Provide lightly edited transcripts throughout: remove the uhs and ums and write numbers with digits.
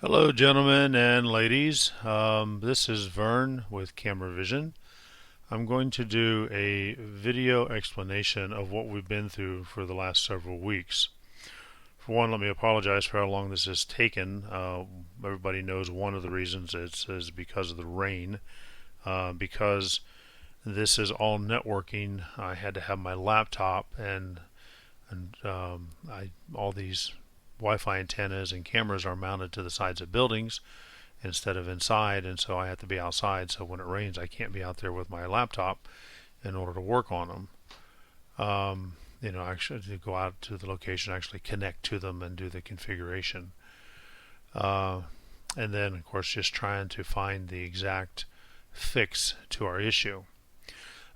Hello, gentlemen and ladies. This is Vern with Camera Vision. I'm going to do a video explanation of what we've been through for the last several weeks. For one, let me apologize for how long this has taken. Everybody knows one of the reasons is because of the rain. Because this is all networking, I had to have my laptop and all these Wi-Fi antennas and cameras are mounted to the sides of buildings instead of inside, and so I have to be outside. So when it rains, I can't be out there with my laptop in order to work on them. Actually to go out to the location, actually connect to them and do the configuration. And then, of course, just trying to find the exact fix to our issue.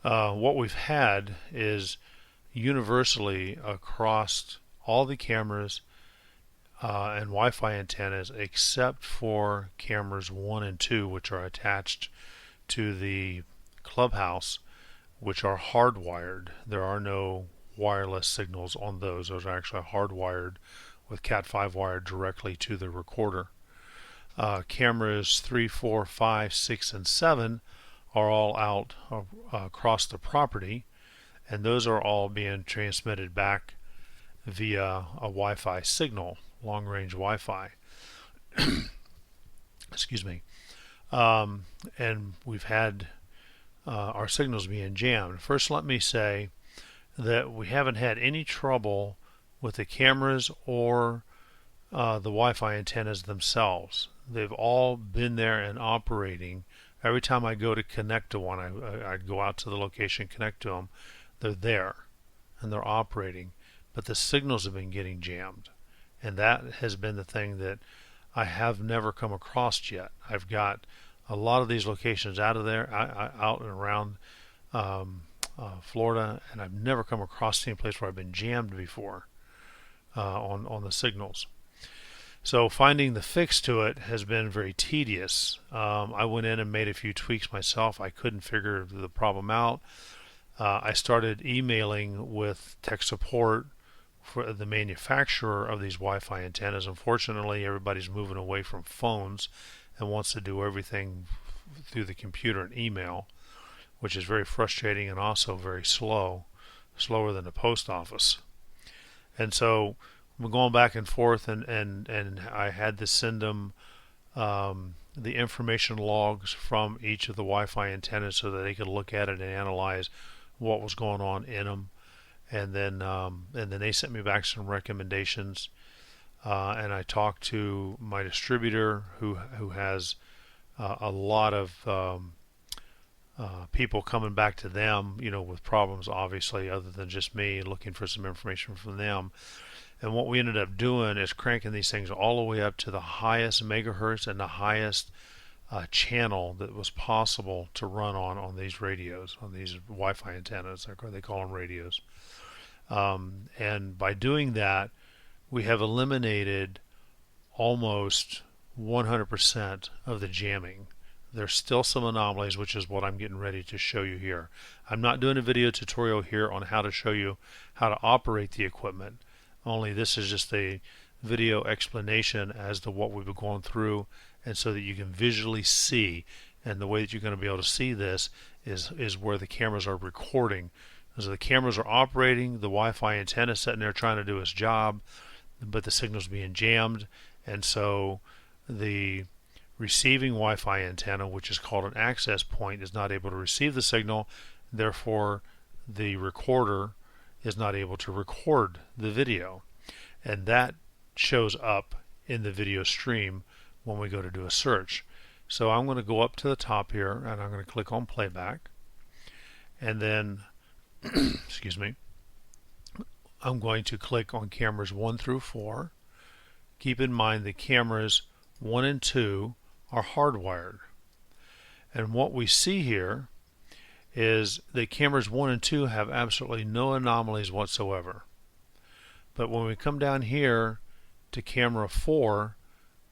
What we've had is universally across all the cameras and Wi-Fi antennas except for cameras 1 and 2, which are attached to the clubhouse, which are hardwired. There are no wireless signals on those. Those are actually hardwired with Cat5 wired directly to the recorder. Cameras 3, 4, 5, 6, and 7 are all out across the property, and those are all being transmitted back via a Wi-Fi signal, long-range Wi-Fi. Excuse me. And we've had our signals being jammed. First, let me say that we haven't had any trouble with the cameras or the Wi-Fi antennas themselves. They've all been there and operating. Every time I go to connect to one, I go out to the location, connect to them. They're there and they're operating, but the signals have been getting jammed, and that has been the thing that I have never come across yet. I've got a lot of these locations out of there, out and around Florida, and I've never come across any place where I've been jammed before on the signals. So finding the fix to it has been very tedious. I went in and made a few tweaks myself. I couldn't figure the problem out. I started emailing with tech support for the manufacturer of these Wi-Fi antennas. Unfortunately, everybody's moving away from phones and wants to do everything through the computer and email, which is very frustrating and also very slow, slower than the post office. And so we're going back and forth, and I had to send them the information logs from each of the Wi-Fi antennas so that they could look at it and analyze what was going on in them. And then they sent me back some recommendations, and I talked to my distributor who has a lot of people coming back to them, with problems, obviously, other than just me looking for some information from them. And what we ended up doing is cranking these things all the way up to the highest megahertz and the highest channel that was possible to run on these radios, on these Wi-Fi antennas. They call them radios. And by doing that, we have eliminated almost 100% of the jamming. There's still some anomalies, which is what I'm getting ready to show you here. I'm not doing a video tutorial here on how to show you how to operate the equipment. Only this is just a video explanation as to what we've been going through, and so that you can visually see. And the way that you're going to be able to see this is where the cameras are recording. So the cameras are operating, the Wi-Fi antenna is sitting there trying to do its job, but the signal's being jammed, and so the receiving Wi-Fi antenna, which is called an access point, is not able to receive the signal. Therefore, the recorder is not able to record the video, and that shows up in the video stream when we go to do a search. So I'm going to go up to the top here, and I'm going to click on playback, and then excuse me, I'm going to click on cameras 1 through 4. Keep in mind the cameras 1 and 2 are hardwired, and what we see here is the cameras 1 and 2 have absolutely no anomalies whatsoever. But when we come down here to camera 4,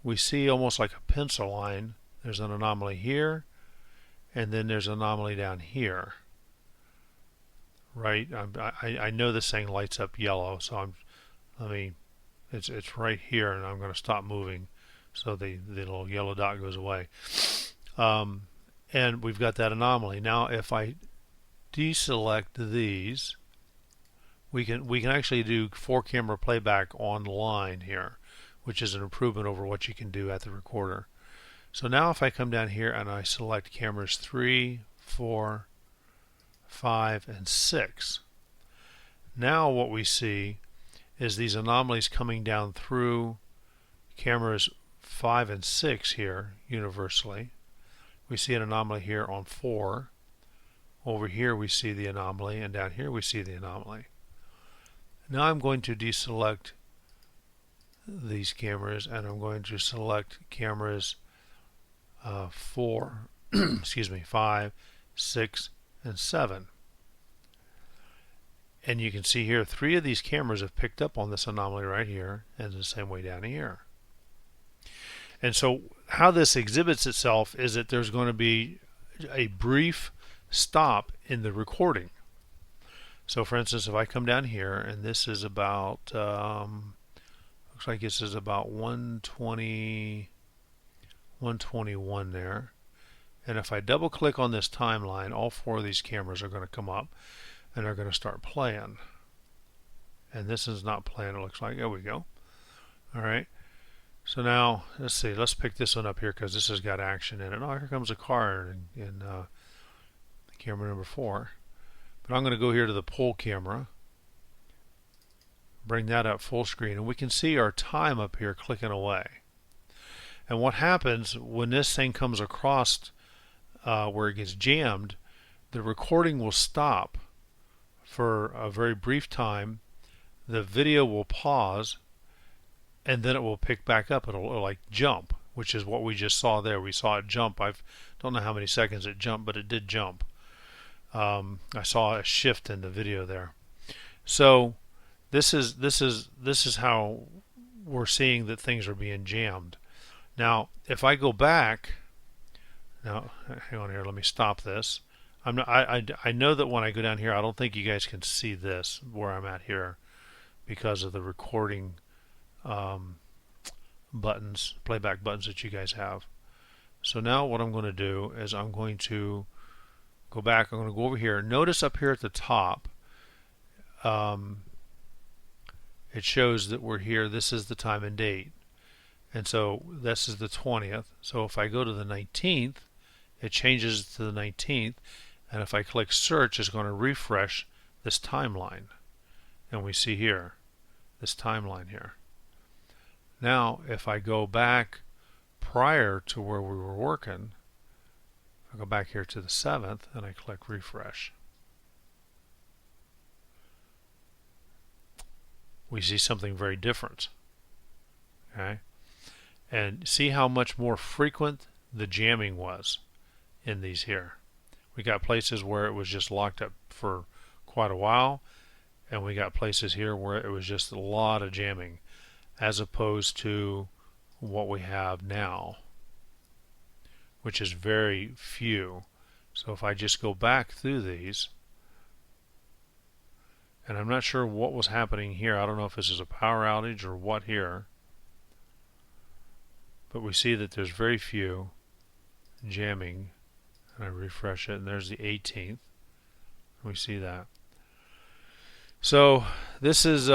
we see almost like a pencil line. There's an anomaly here, and then there's an anomaly down here. Right? I know this thing lights up yellow, so it's right here, and I'm going to stop moving so the little yellow dot goes away. Um, and we've got that anomaly. Now if I deselect these, we can actually do 4-camera playback online here, which is an improvement over what you can do at the recorder. So now if I come down here and I select cameras 3, 4, 5, and 6, now what we see is these anomalies coming down through cameras 5 and 6 here universally. We see an anomaly here on 4. Over here we see the anomaly, and down here we see the anomaly. Now I'm going to deselect these cameras, and I'm going to select cameras 4, excuse me, 5, 6, and 7. And you can see here 3 of these cameras have picked up on this anomaly right here, and the same way down here. And so how this exhibits itself is that there's going to be a brief stop in the recording. So for instance, if I come down here, and this is about, looks like this is about 120, 121 there. And if I double click on this timeline, all 4 of these cameras are going to come up and they're going to start playing. And this is not playing, it looks like. There we go. Alright. So now, let's see, let's pick this one up here because this has got action in it. Oh, here comes a car in camera number 4. But I'm going to go here to the pull camera, bring that up full screen, and we can see our time up here clicking away. And what happens when this thing comes across where it gets jammed, the recording will stop for a very brief time, the video will pause, and then it will pick back up. It'll like jump, which is what we just saw there. We saw it jump. I don't know how many seconds it jumped, but it did jump. I saw a shift in the video there. So this is how we're seeing that things are being jammed. Now, if I go back, now hang on here. Let me stop this. I know that when I go down here, I don't think you guys can see this where I'm at here because of the recording buttons, playback buttons that you guys have. So now what I'm going to do is I'm going to go back. I'm going to go over here. Notice up here at the top, it shows that we're here. This is the time and date. And so this is the 20th. So if I go to the 19th, it changes to the 19th. And if I click search, it's going to refresh this timeline. And we see here, this timeline here. Now, if I go back prior to where we were working, I go back here to the 7th and I click refresh. We see something very different. Okay? And see how much more frequent the jamming was in these here. We got places where it was just locked up for quite a while, and we got places here where it was just a lot of jamming, as opposed to what we have now, which is very few. So if I just go back through these, and I'm not sure what was happening here. I don't know if this is a power outage or what here, but we see that there's very few jamming. And I refresh it, and there's the 18th. We see that. So this is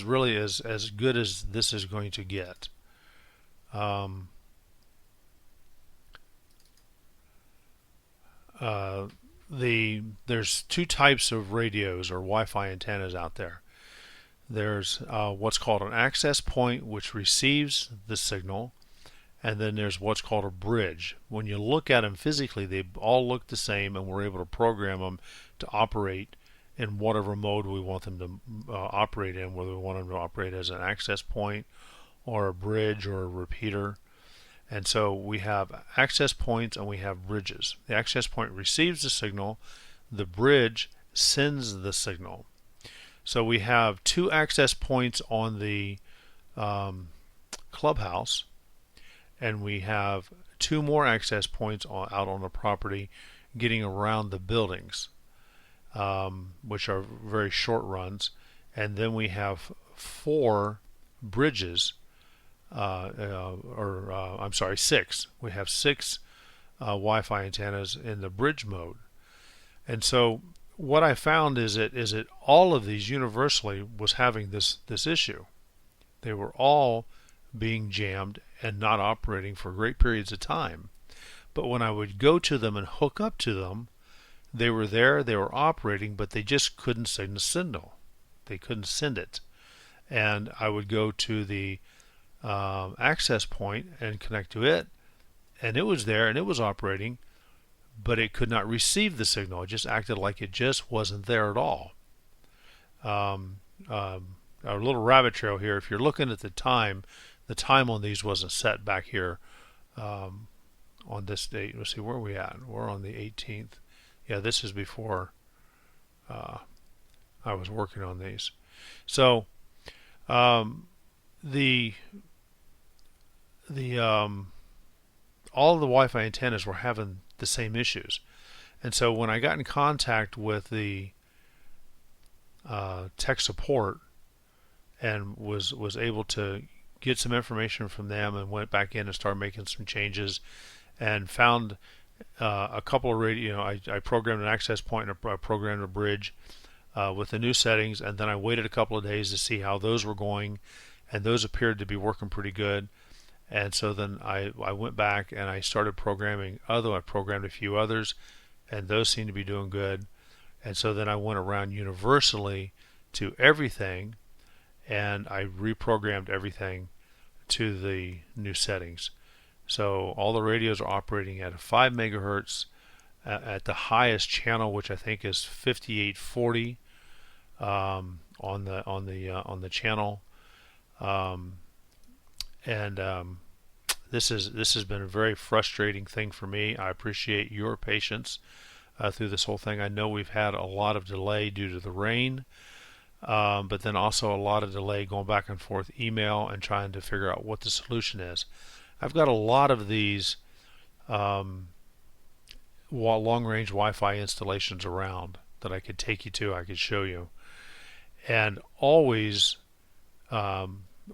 really as good as this is going to get. There's 2 types of radios or Wi-Fi antennas out there. There's what's called an access point, which receives the signal. And then there's what's called a bridge. When you look at them physically, they all look the same, and we're able to program them to operate in whatever mode we want them to operate in, whether we want them to operate as an access point or a bridge or a repeater. And so we have access points and we have bridges. The access point receives the signal. The bridge sends the signal. So we have 2 access points on the clubhouse, and we have 2 more access points out on the property getting around the buildings, which are very short runs. And then we have 4 bridges, I'm sorry, six. We have six Wi-Fi antennas in the bridge mode. And so what I found is that all of these universally was having this issue. They were all being jammed and not operating for great periods of time. But when I would go to them and hook up to them, they were there, they were operating, but they just couldn't send a signal. They couldn't send it. And I would go to the access point and connect to it, and it was there and it was operating, but it could not receive the signal. It just acted like it just wasn't there at all. A little rabbit trail here. If you're looking at the time on these wasn't set back here on this date. Let's see, where are we at? We're on the 18th. Yeah, this is before I was working on these. So the all of the Wi-Fi antennas were having the same issues, and so when I got in contact with the tech support and was able to get some information from them, and went back in and started making some changes, and found a couple of radio. I programmed an access point and I programmed a bridge with the new settings, and then I waited a couple of days to see how those were going, and those appeared to be working pretty good. And so then I went back and I started programming I programmed a few others, and those seemed to be doing good. And so then I went around universally to everything, and I reprogrammed everything to the new settings. So all the radios are operating at a 5 megahertz at the highest channel, which I think is 5840 on the channel. This has been a very frustrating thing for me. I appreciate your patience through this whole thing. I know we've had a lot of delay due to the rain, but then also a lot of delay going back and forth email and trying to figure out what the solution is. I've got a lot of these long-range Wi-Fi installations around that I could take you to, I could show you, and always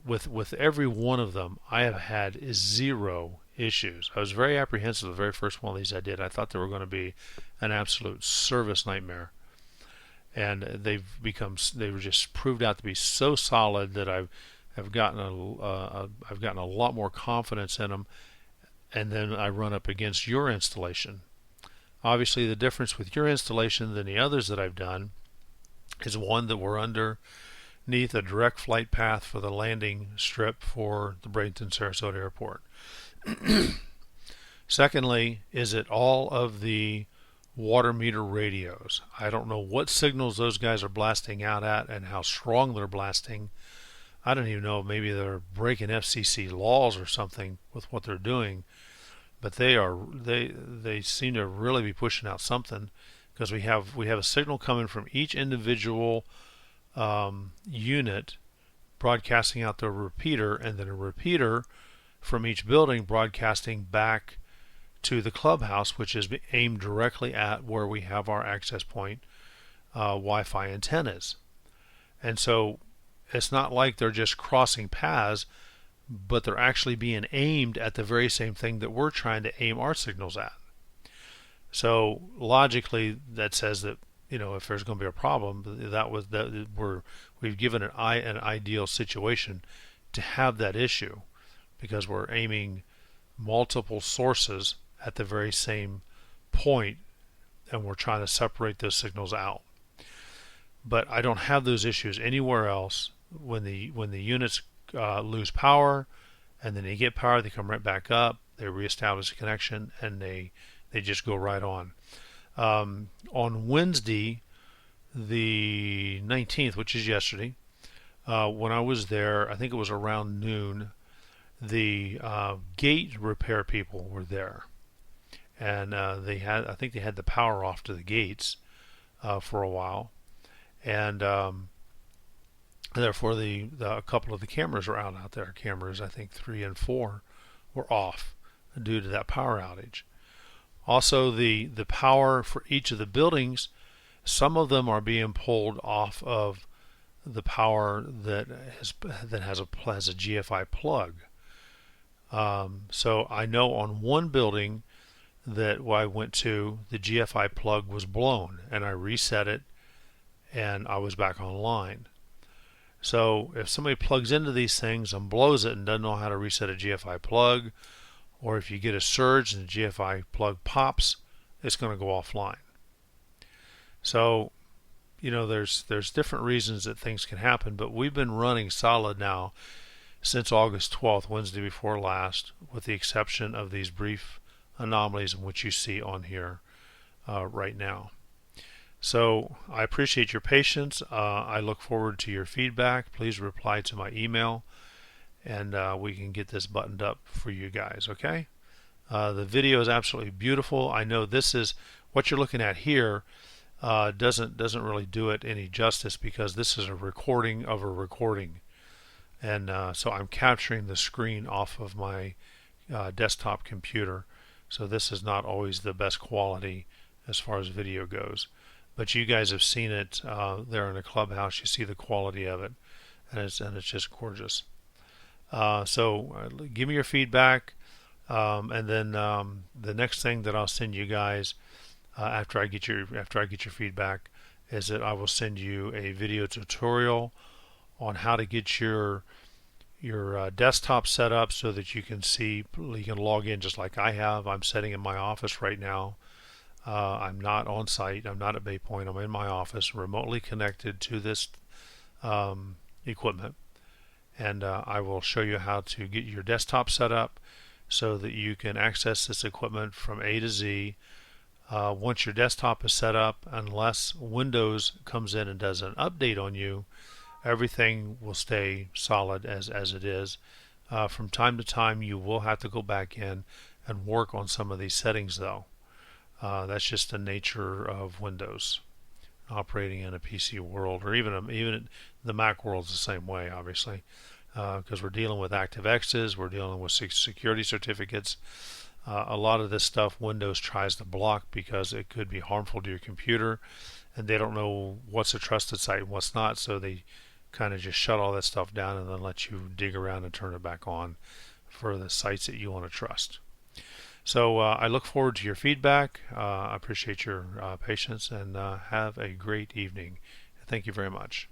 with every one of them, I have had zero issues. I was very apprehensive the very first one of these I did. I thought they were going to be an absolute service nightmare, and they were just proved out to be so solid that I've gotten a lot more confidence in them. And then I run up against your installation. Obviously, the difference with your installation than the others that I've done is, one, that we're underneath a direct flight path for the landing strip for the Bradenton-Sarasota Airport. Secondly, is it all of the water meter radios. I don't know what signals those guys are blasting out at and how strong they're blasting. I don't even know, maybe they're breaking FCC laws or something with what they're doing, but they seem to really be pushing out something, because we have a signal coming from each individual unit broadcasting out to a repeater, and then a repeater from each building broadcasting back to the clubhouse, which is aimed directly at where we have our access point Wi-Fi antennas. And so it's not like they're just crossing paths, but they're actually being aimed at the very same thing that we're trying to aim our signals at. So logically, that says that, if there's going to be a problem, we've given an ideal situation to have that issue, because we're aiming multiple sources at the very same point, and we're trying to separate those signals out. But I don't have those issues anywhere else. When the units lose power, and then they get power, they come right back up, they reestablish a connection, and they just go right on. On Wednesday, the 19th, which is yesterday, when I was there, I think it was around noon, the gate repair people were there, and I think they had the power off to the gates for a while, and therefore a couple of the cameras were out there. Cameras, I think 3 and 4, were off due to that power outage. Also, the power for each of the buildings, some of them are being pulled off of the power that has a GFI plug. So I know on one building that I went to, the GFI plug was blown, and I reset it, and I was back online. So if somebody plugs into these things and blows it and doesn't know how to reset a GFI plug, or if you get a surge and the GFI plug pops, it's going to go offline. So, there's different reasons that things can happen, but we've been running solid now since August 12th, Wednesday before last, with the exception of these brief anomalies in which you see on here right now. So I appreciate your patience. I look forward to your feedback. Please reply to my email, and we can get this buttoned up for you guys, okay? The video is absolutely beautiful. I know this is what you're looking at here. Doesn't really do it any justice, because this is a recording of a recording, and so I'm capturing the screen off of my desktop computer, so this is not always the best quality as far as video goes, but you guys have seen it there in the clubhouse. You see the quality of it, and it's just gorgeous. So give me your feedback, and then the next thing that I'll send you guys after I get your feedback is that I will send you a video tutorial on how to get your desktop set up so that you can log in just like I have. I'm sitting in my office right now. I'm not on site. I'm not at Baypoint. I'm in my office, remotely connected to this equipment, and I will show you how to get your desktop set up so that you can access this equipment from A to Z. Once your desktop is set up, unless Windows comes in and does an update on you, everything will stay solid as it is. From time to time, you will have to go back in and work on some of these settings, though. That's just the nature of Windows operating in a PC world, or even the Mac world is the same way, obviously, because we're dealing with ActiveXs, we're dealing with security certificates. A lot of this stuff Windows tries to block because it could be harmful to your computer, and they don't know what's a trusted site and what's not, so they kind of just shut all that stuff down and then let you dig around and turn it back on for the sites that you want to trust. So I look forward to your feedback. I appreciate your patience, and have a great evening. Thank you very much.